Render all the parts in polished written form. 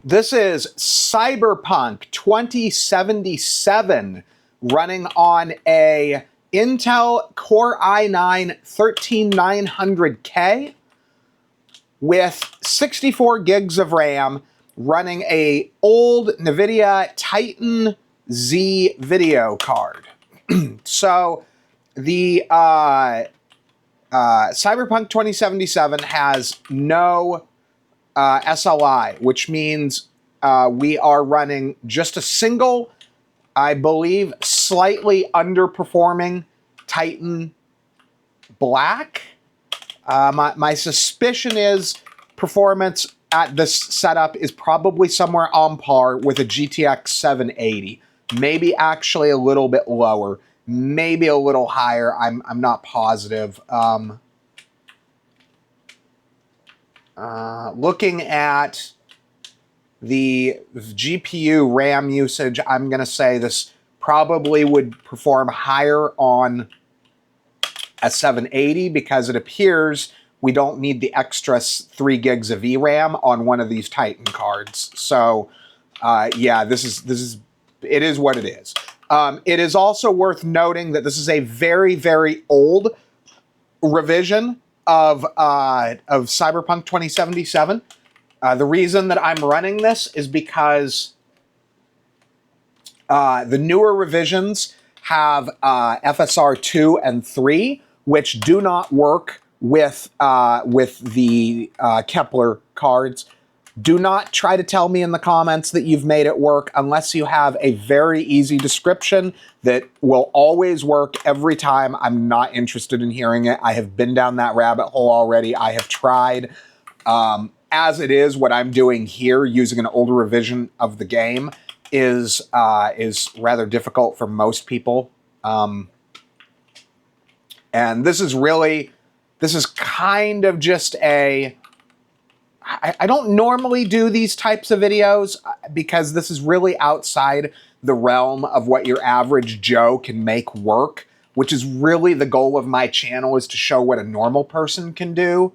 This is Cyberpunk 2077 running on a Intel Core i9-13900K with 64 gigs of RAM, running a old NVIDIA Titan Z video card. So the Cyberpunk 2077 has no SLI, which means we are running just a single, I believe, slightly underperforming Titan Black. My suspicion is performance at this setup is probably somewhere on par with a GTX 780. Maybe actually a little bit lower, maybe a little higher. I'm not positive. Looking at the GPU RAM usage, I'm going to say this probably would perform higher on a 780 because it appears we don't need the extra 3 gigs of VRAM on one of these Titan cards. So, yeah, it is what it is. It is also worth noting that this is a very, very old revision of Cyberpunk 2077. The reason that I'm running this is because the newer revisions have FSR 2 and 3, which do not work with the Kepler cards. Do not try to tell me in the comments that you've made it work unless you have a very easy description that will always work every time. I'm not interested in hearing it. I have been down that rabbit hole already. I have tried. As it is, what I'm doing here, using an older revision of the game, is rather difficult for most people. And this is kind of just a... I don't normally do these types of videos because this is really outside the realm of what your average Joe can make work, which is really the goal of my channel, is to show what a normal person can do.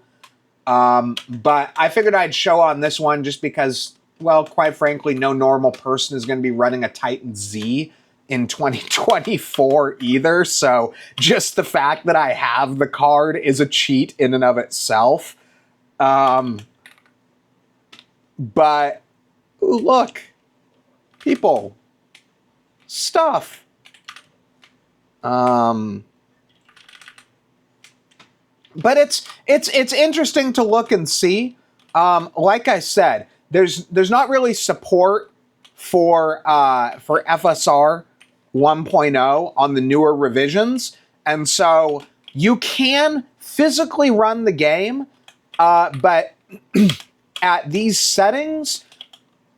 But I figured I'd show on this one just because, well, quite frankly, no normal person is going to be running a Titan Z in 2024 either. So just the fact that I have the card is a cheat in and of itself. But look, people, stuff. But it's interesting to look and see. Like I said, there's not really support for FSR 1.0 on the newer revisions, and so you can physically run the game, but at these settings,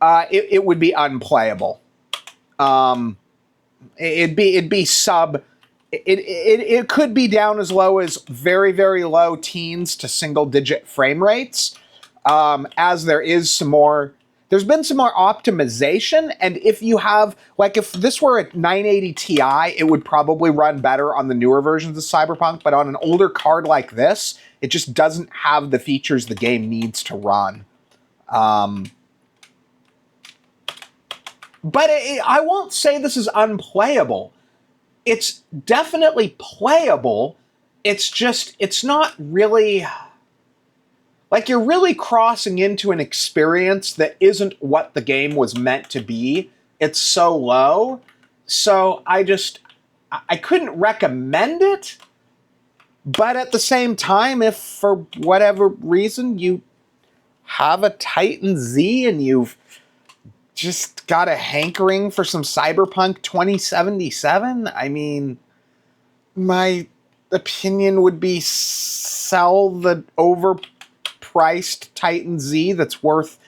it would be unplayable. It'd be sub. It could be down as low as very, very low teens to single-digit frame rates. As there's been some more optimization, and if you have, like, if this were a 980 Ti, it would probably run better on the newer versions of Cyberpunk, but on an older card like this, it just doesn't have the features the game needs to run. But I won't say this is unplayable. It's definitely playable. It's just, it's not really... Like, you're really crossing into an experience that isn't what the game was meant to be. It's so low. So I couldn't recommend it. But at the same time, if for whatever reason you have a Titan Z and you've just got a hankering for some Cyberpunk 2077, I mean, my opinion would be sell the overpriced Titan Z that's worth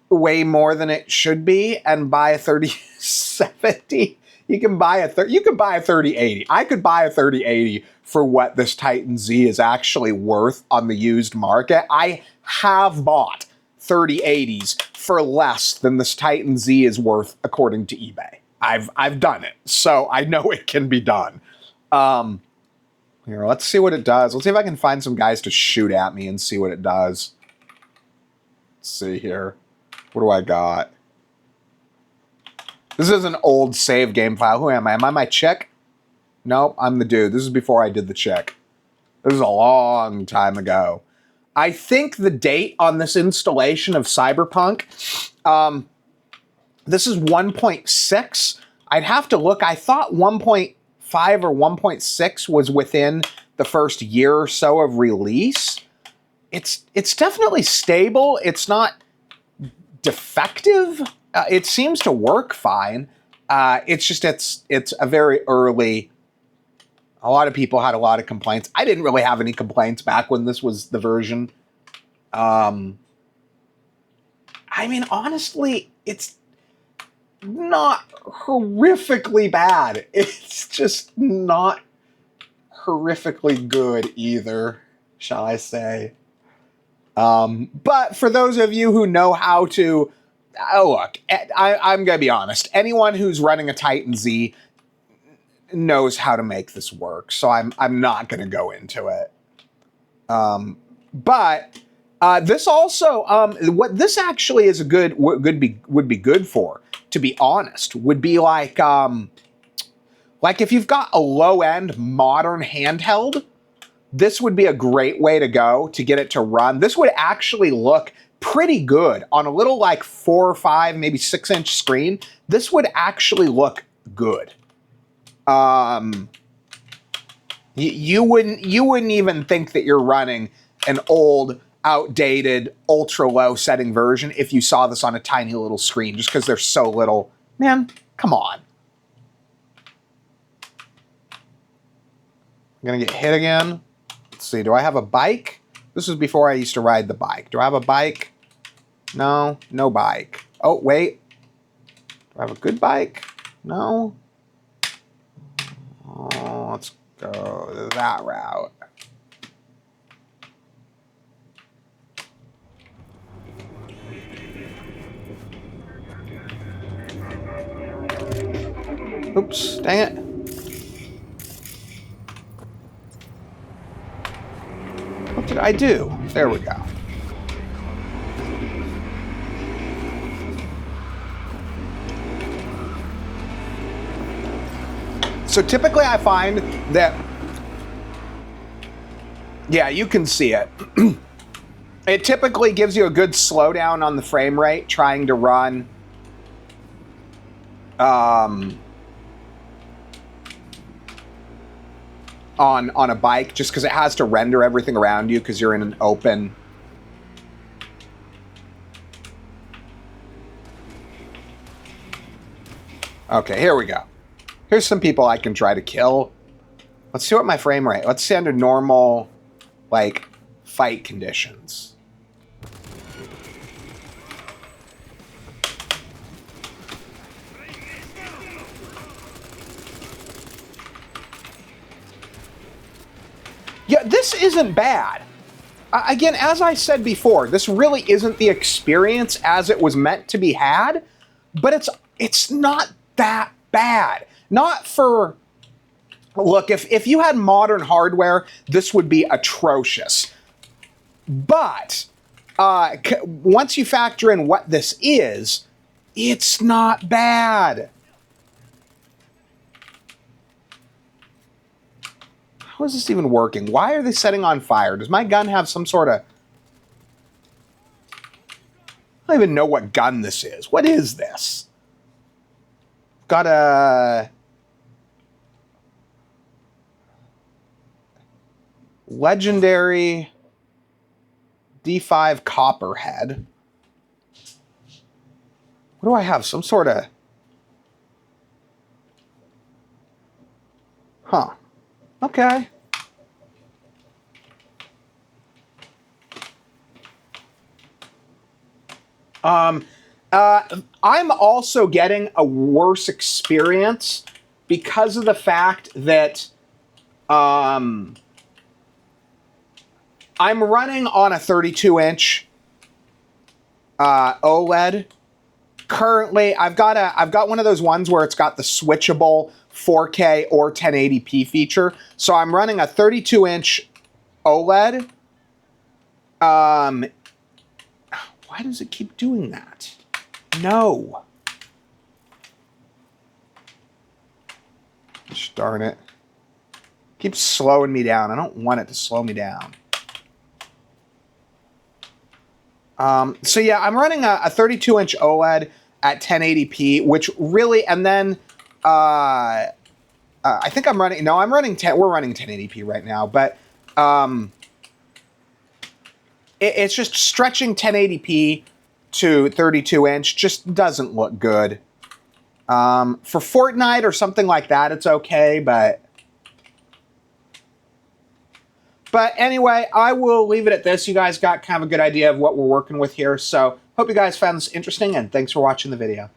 way more than it should be and buy a 3070. You can buy a 3080. I could buy a 3080 for what this Titan Z is actually worth on the used market. I have bought 3080s for less than this Titan Z is worth according to eBay. I've done it, so I know it can be done. Here, let's see what it does. Let's see if I can find some guys to shoot at me and see what it does. Let's see here. What do I got? This is an old save game file. Who am I? Am I my chick? Nope, I'm the dude. This is before I did the chick. This is a long time ago. I think the date on this installation of Cyberpunk, this is 1.6. I'd have to look. I thought 1.5 or 1.6 was within the first year or so of release. It's definitely stable. It's not defective. It seems to work fine. It's just it's a very early. A lot of people had a lot of complaints. I didn't really have any complaints back when this was the version. I mean, honestly, it's not horrifically bad. It's just not horrifically good either, shall I say. But for those of you who know how to, look, I'm going to be honest. Anyone who's running a Titan Z knows how to make this work, so I'm not going to go into it. But this also, what this actually is would be good for, to be honest, would be like if you've got a low end modern handheld. This would be a great way to go to get it to run. This would actually look pretty good on a little like 4 or 5, maybe 6-inch screen. This would actually look good. You wouldn't even think that you're running an old, outdated, ultra low setting version if you saw this on a tiny little screen, just because they're so little. Man, come on. I'm gonna get hit again. Let's see, do I have a bike? This was before I used to ride the bike. Do I have a bike? No, no bike. Oh, wait. Do I have a good bike? No. Oh, let's go that route. Oops, dang it. What did I do? There we go. So typically I find that, yeah, you can see it. It typically gives you a good slowdown on the frame rate trying to run on a bike, just because it has to render everything around you because you're in an open. Okay, here we go. Here's some people I can try to kill. Let's see what my frame rate. Let's see under normal, like, fight conditions. Yeah, this isn't bad. Again, as I said before, this really isn't the experience as it was meant to be had, but it's not that bad. Not for... Look, if you had modern hardware, this would be atrocious. But once you factor in what this is, it's not bad. How is this even working? Why are they setting on fire? Does my gun have some sort of... I don't even know what gun this is. What is this? Got a... legendary D5 Copperhead. What do I have? Some sort of... Huh. Okay. I'm also getting a worse experience because of the fact that I'm running on a 32-inch OLED. Currently, I've got one of those ones where it's got the switchable 4K or 1080p feature. So I'm running a 32-inch OLED. Why does it keep doing that? No. Gosh darn it. Keeps slowing me down. I don't want it to slow me down. So yeah, I'm running a 32-inch OLED at 1080p, which really, and then I think I'm running, no, I'm running 10, we're running 1080p right now, but it's just stretching 1080p to 32-inch just doesn't look good. For Fortnite or something like that, it's okay, but anyway, I will leave it at this. You guys got kind of a good idea of what we're working with here. So hope you guys found this interesting, and thanks for watching the video.